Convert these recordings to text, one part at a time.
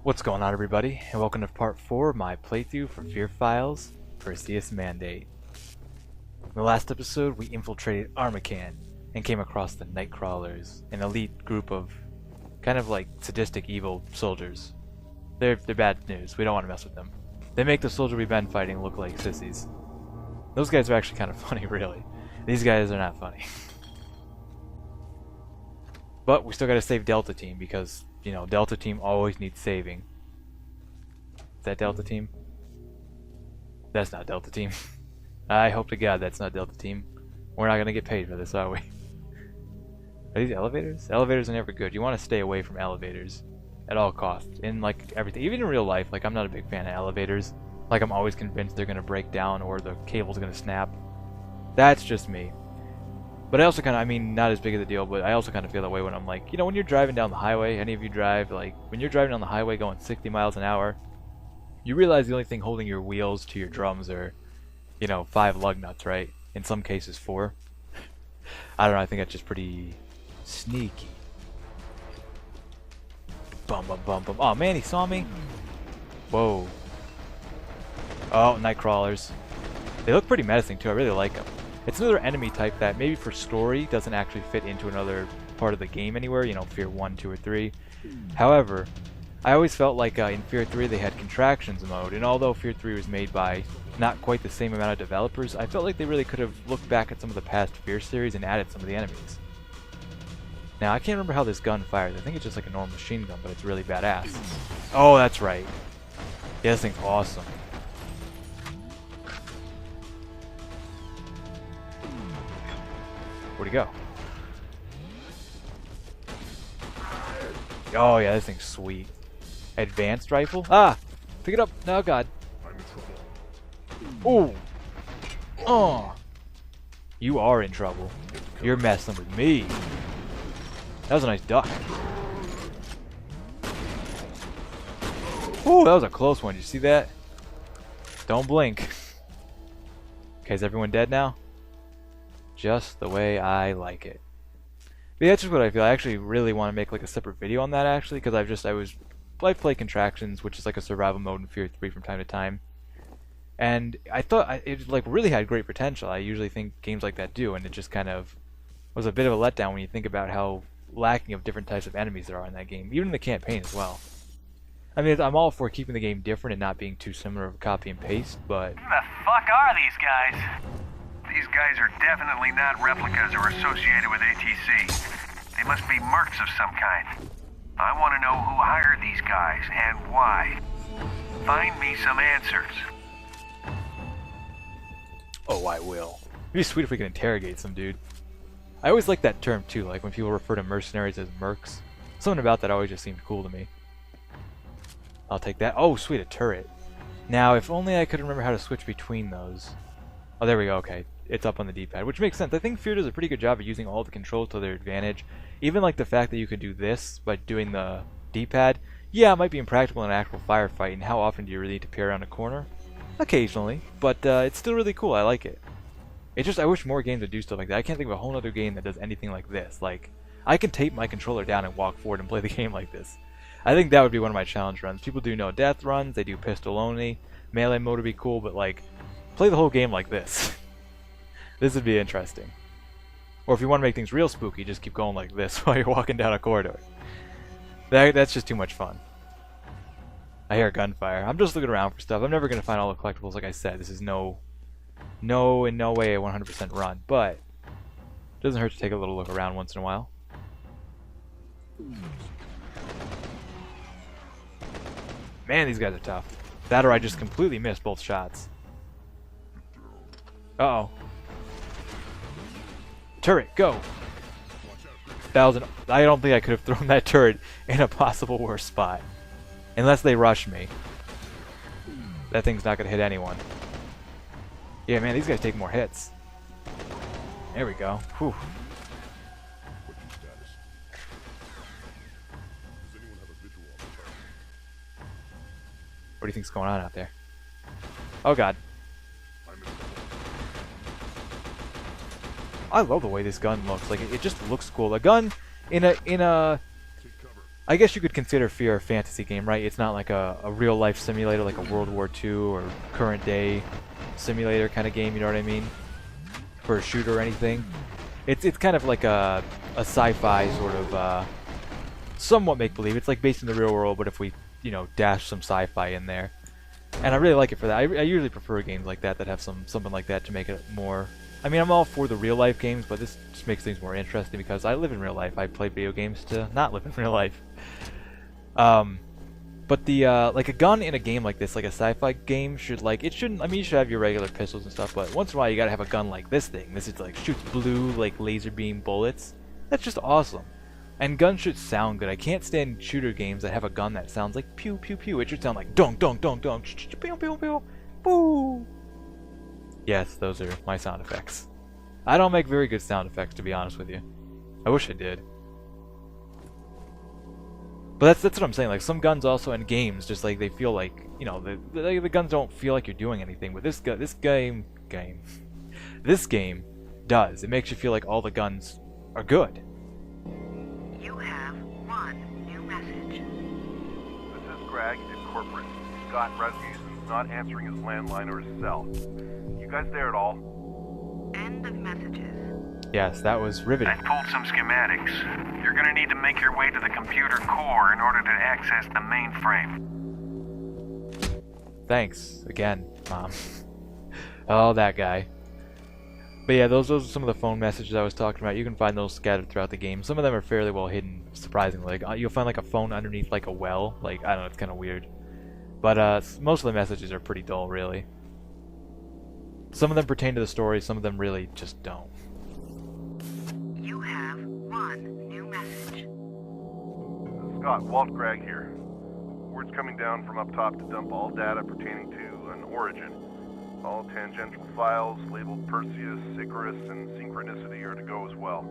What's going on, everybody, and welcome to part 4 of my playthrough for F.E.A.R Files, Perseus Mandate. In the last episode, we infiltrated Armacan and came across the Nightcrawlers, an elite group of kind of like sadistic evil soldiers. They're bad news. We don't want to mess with them. They make the soldier we've been fighting look like sissies. Those guys are actually kind of funny, really. These guys are not funny. But we still gotta save Delta Team because, you know, Delta Team always needs saving. Is that Delta Team? That's not Delta Team. I hope to God that's not Delta Team. We're not gonna get paid for this, are we? Are these elevators? Elevators are never good. You want to stay away from elevators at all costs. In like everything, even in real life, like I'm not a big fan of elevators. Like I'm always convinced they're gonna break down or the cable's gonna snap. That's just me. But I also kind of, I mean, not as big of a deal, but I also kind of feel that way when I'm like, you know, when you're driving down the highway, any of you drive, like, when you're driving down the highway going 60 miles an hour, you realize the only thing holding your wheels to your drums are, you know, 5 lug nuts, right? In some cases 4. I don't know, I think that's just pretty sneaky. Bum bum bum bum. Oh man, he saw me? Whoa. Oh, Nightcrawlers. They look pretty menacing too, I really like them. It's another enemy type that maybe for story doesn't actually fit into another part of the game anywhere, you know, F.E.A.R 1, 2, or 3. However, I always felt like in F.E.A.R 3 they had contractions mode, and although F.E.A.R 3 was made by not quite the same amount of developers, I felt like they really could have looked back at some of the past F.E.A.R series and added some of the enemies. Now, I can't remember how this gun fires. I think it's just like a normal machine gun, but it's really badass. Oh, that's right. Yeah, this thing's awesome. Where'd he go? Oh yeah, this thing's sweet. Advanced rifle? Ah! Pick it up! No, God. Ooh! Oh! You are in trouble. You're messing with me. That was a nice duck. Ooh, that was a close one. Did you see that? Don't blink. Okay, is everyone dead now? Just the way I like it. But yeah, that's just what I feel. I actually really want to make like a separate video on that actually, because I play Contractions, which is like a survival mode in F.E.A.R 3 from time to time, and I thought it like really had great potential. I usually think games like that do, and it just kind of was a bit of a letdown when you think about how lacking of different types of enemies there are in that game, even in the campaign as well. I mean, I'm all for keeping the game different and not being too similar of a copy and paste, but Who the fuck are these guys? These guys are definitely not replicas or associated with ATC. They must be mercs of some kind. I want to know who hired these guys and why. Find me some answers. oh, I will. It'd be sweet if we could interrogate some dude. I always like that term too, like when people refer to mercenaries as mercs. Something about that always just seemed cool to me. I'll take that. Oh, sweet, a turret. Now, if only I could remember how to switch between those. Oh, there we go, okay. It's up on the D-pad, which makes sense. I think F.E.A.R does a pretty good job of using all the controls to their advantage. Even like the fact that you can do this by doing the D-pad. Yeah, it might be impractical in an actual firefight, and how often do you really need to peer around a corner? Occasionally, but it's still really cool. I like it. It's just, I wish more games would do stuff like that. I can't think of a whole other game that does anything like this. Like, I can tape my controller down and walk forward and play the game like this. I think that would be one of my challenge runs. People do no death runs, they do pistol only. Melee mode would be cool, but like, play the whole game like this. This would be interesting. Or if you want to make things real spooky, just keep going like this while you're walking down a corridor. That's just too much fun. I hear gunfire. I'm just looking around for stuff. I'm never going to find all the collectibles, like I said. This is in no way a 100% run, but it doesn't hurt to take a little look around once in a while. Man, these guys are tough. That or I just completely missed both shots. Uh-oh. Turret, go! I don't think I could have thrown that turret in a possible worse spot. Unless they rush me. That thing's not going to hit anyone. Yeah, man, these guys take more hits. There we go. Whew. What do you think's going on out there? Oh god. I love the way this gun looks. Like it just looks cool. A gun in a I guess you could consider F.E.A.R a fantasy game, right? It's not like a real life simulator like a World War II or current day simulator kind of game, you know what I mean? For a shooter or anything. It's kind of like a sci-fi sort of somewhat make-believe. It's like based in the real world, but if we, you know, dash some sci-fi in there. And I really like it for that. I usually prefer games like that that have something like that to make it more... I mean, I'm all for the real life games, but this just makes things more interesting because I live in real life. I play video games to not live in real life. But the like a gun in a game like this, like a sci-fi game, should like it shouldn't. I mean, you should have your regular pistols and stuff, but once in a while you gotta have a gun like this thing. This is like shoots blue like laser beam bullets. That's just awesome. And guns should sound good. I can't stand shooter games that have a gun that sounds like pew pew pew. It should sound like dong dong dong dong pew pew pew boo. Yes, those are my sound effects. I don't make very good sound effects, to be honest with you. I wish I did. But that's what I'm saying. Like some guns also in games, just like they feel like, you know, the guns don't feel like you're doing anything. But this game does. It makes you feel like all the guns are good. You have one new message. This is Greg at corporate. Scott Rasmussen's not answering his landline or his cell. You guys there at all? End of messages. Yes, that was riveting. I've pulled some schematics. You're gonna need to make your way to the computer core in order to access the mainframe. Thanks again, Mom. Oh, that guy. But yeah, those are some of the phone messages I was talking about. You can find those scattered throughout the game. Some of them are fairly well hidden, surprisingly. Like you'll find like a phone underneath like a well. Like I don't know, it's kind of weird. But most of the messages are pretty dull, really. Some of them pertain to the story. Some of them really just don't. You have one new message. Scott, Walt Gregg here. Word's coming down from up top to dump all data pertaining to an origin. All tangential files labeled Perseus, Icarus, and Synchronicity are to go as well.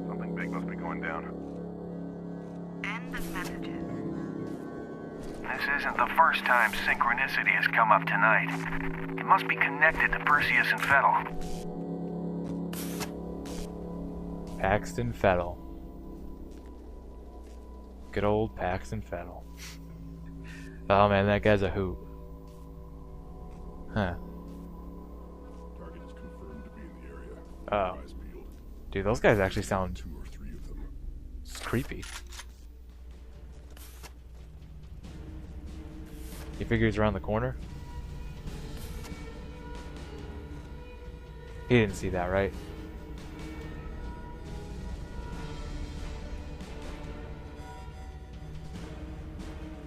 Something big must be going down. End of messages. This isn't the first time Synchronicity has come up tonight. It must be connected to Perseus and Fettel. Paxton Fettel. Good old Paxton Fettel. Oh man, that guy's a hoot. Huh. Target is confirmed to be in the area. Oh. Eyes peeled. Dude, those guys actually sound 2 or 3 of them. creepy. You figure he's around the corner? He didn't see that, right?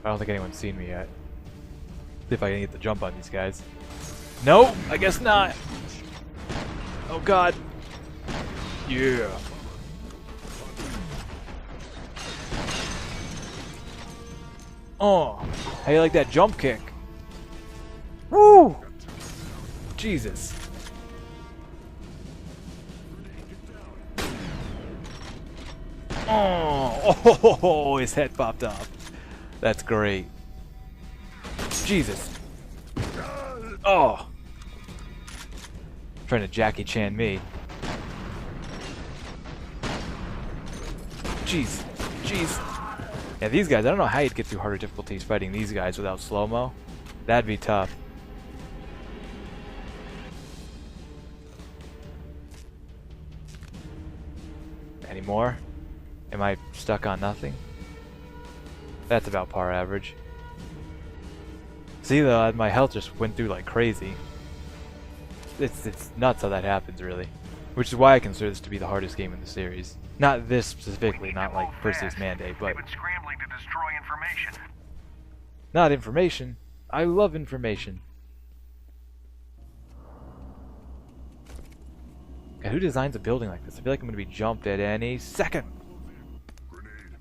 I don't think anyone's seen me yet. See if I can get the jump on these guys. No, I guess not. Oh god. Yeah. Oh, how you like that jump kick? Woo! Jesus. Oh, his head popped off. That's great. Jesus. Oh. Trying to Jackie Chan me. Jeez. Jeez. Yeah, these guys, I don't know how you'd get through harder difficulties fighting these guys without slow-mo. That'd be tough. Any more? Am I stuck on nothing? That's about par average. See though, my health just went through like crazy. It's nuts how that happens, really. Which is why I consider this to be the hardest game in the series. Not this specifically, not like Perseus Mandate, but... They've been scrambling to destroy information. Not information. I love information. God, who designs a building like this? I feel like I'm going to be jumped at any second. Grenade.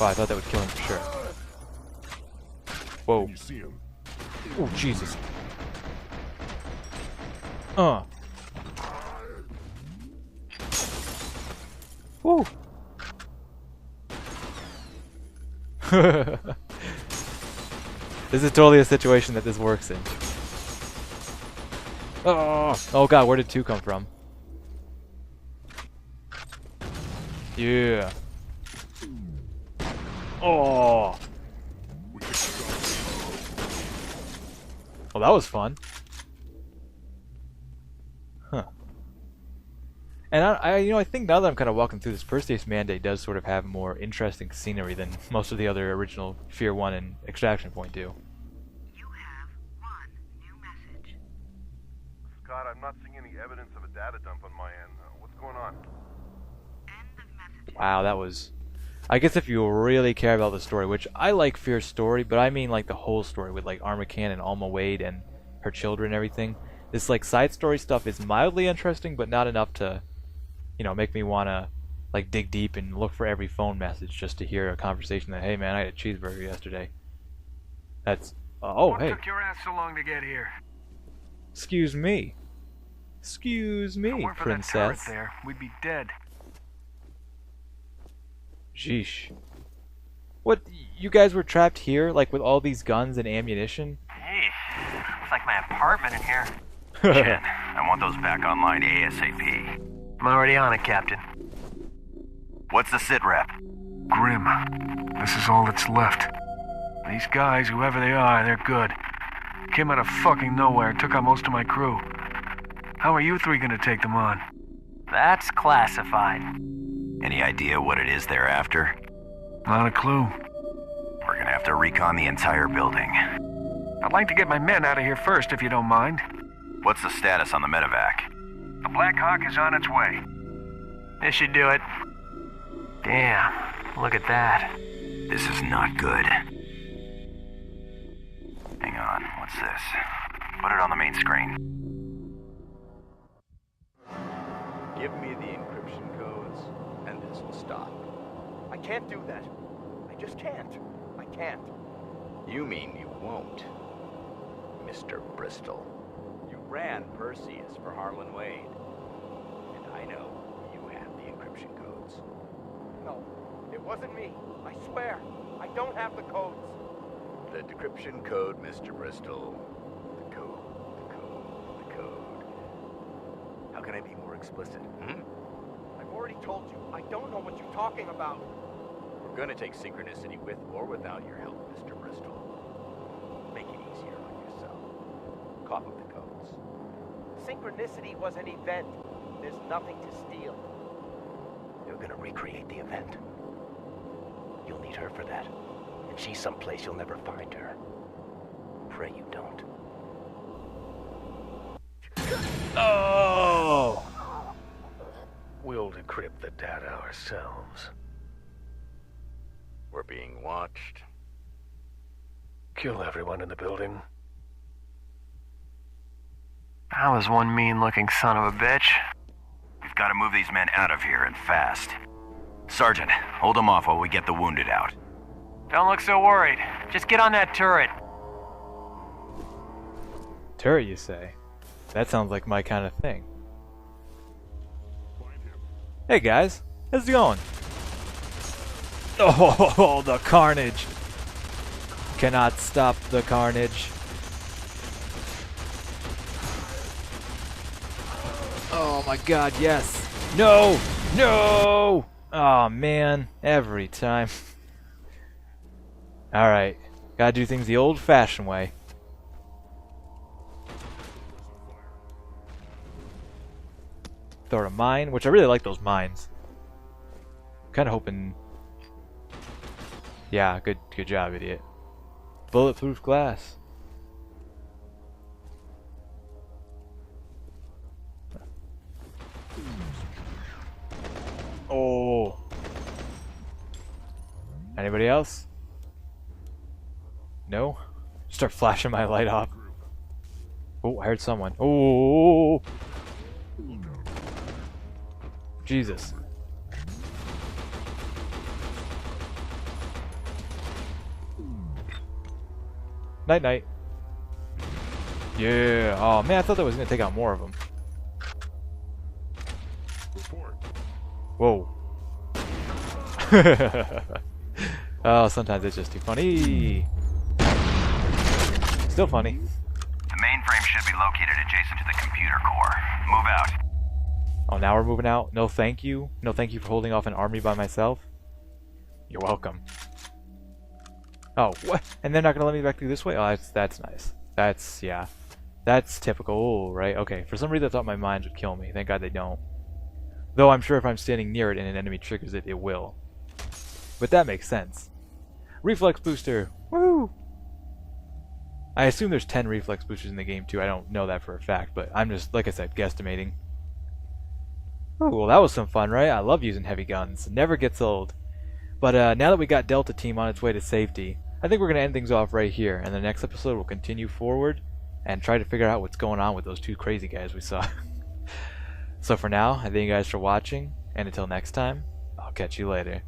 Oh, I thought that would kill him for sure. Whoa. You see him. Oh, Jesus. Woo. This is totally a situation that this works in. Oh god, where did 2 come from? Yeah. Oh! We kicked the dog. Well, that was fun. Huh. And I think now that I'm kind of walking through this, Perseus Mandate does sort of have more interesting scenery than most of the other original F.E.A.R 1 and Extraction Point do. You have one new message. Scott, I'm not seeing any evidence of a data dump on my end. What's going on? End of messages. Wow, that was... I guess if you really care about the story, which I like F.E.A.R's story, but I mean like the whole story with like Armacan and Alma Wade and her children and everything. This like side story stuff is mildly interesting, but not enough to, you know, make me want to like dig deep and look for every phone message just to hear a conversation that, hey man, I had a cheeseburger yesterday. That's... oh, What hey. took your ass so long to get here? Excuse me. Excuse If it me, weren't for that turret princess. there, we'd be dead. Sheesh. What, you guys were trapped here, like with all these guns and ammunition? Hey, looks like my apartment in here. Shit, I want those back online ASAP. I'm already on it, Captain. What's the sit rep? Grim. This is all that's left. These guys, whoever they are, they're good. Came out of fucking nowhere and took out most of my crew. How are you three gonna take them on? That's classified. Any idea what it is they're after? Not a clue. We're gonna have to recon the entire building. I'd like to get my men out of here first, if you don't mind. What's the status on the medevac? The Black Hawk is on its way. This should do it. Damn, look at that. This is not good. Hang on, what's this? Put it on the main screen. Give me the encryption codes, and this will stop. I can't do that. I just can't. I can't. You mean you won't, Mr. Bristol. You ran Perseus for Harlan Wade. And I know you have the encryption codes. No, it wasn't me. I swear. I don't have the codes. The decryption code, Mr. Bristol. The code, the code, the code. How can I be more explicit, I've already told you. I don't know what you're talking about. We're gonna take synchronicity with or without your help, Mr. Bristol. Make it easier on yourself. Cough up the codes. Synchronicity was an event. There's nothing to steal. You're gonna recreate the event. You'll need her for that. And she's someplace you'll never find her. Pray you don't. Oh! We'll decrypt the data ourselves. We're being watched. Kill everyone in the building. That was one mean-looking son of a bitch. We've got to move these men out of here and fast. Sergeant, hold them off while we get the wounded out. Don't look so worried. Just get on that turret. Turret, you say? That sounds like my kind of thing. Find him. Hey guys, how's it going? Oh, the carnage! Cannot stop the carnage. Oh my god, yes! No! No! Oh man, every time. Alright, gotta do things the old-fashioned way. Throw a mine, which I really like those mines. Kinda hoping... Yeah, good job, idiot. Bulletproof glass. Oh. Anybody else? No? Start flashing my light off. Oh, I heard someone. Oh. Jesus. Night night. Yeah. Oh man, I thought that was gonna take out more of them. Report. Whoa. Oh, sometimes it's just too funny. Still funny. The mainframe should be located adjacent to the computer core. Move out. Oh, now we're moving out. No thank you. No thank you for holding off an army by myself. You're welcome. Oh, what? And they're not gonna let me back through this way? Oh, that's nice. That's, yeah. That's typical, right? Okay, for some reason I thought my mines would kill me. Thank God they don't. Though I'm sure if I'm standing near it and an enemy triggers it, it will. But that makes sense. Reflex booster! Woo! I assume there's 10 reflex boosters in the game too. I don't know that for a fact, but I'm just, like I said, guesstimating. Oh, well, that was some fun, right? I love using heavy guns. It never gets old. But now that we got Delta Team on its way to safety, I think we're going to end things off right here. And the next episode we'll continue forward and try to figure out what's going on with those two crazy guys we saw. So for now, I thank you guys for watching, and until next time, I'll catch you later.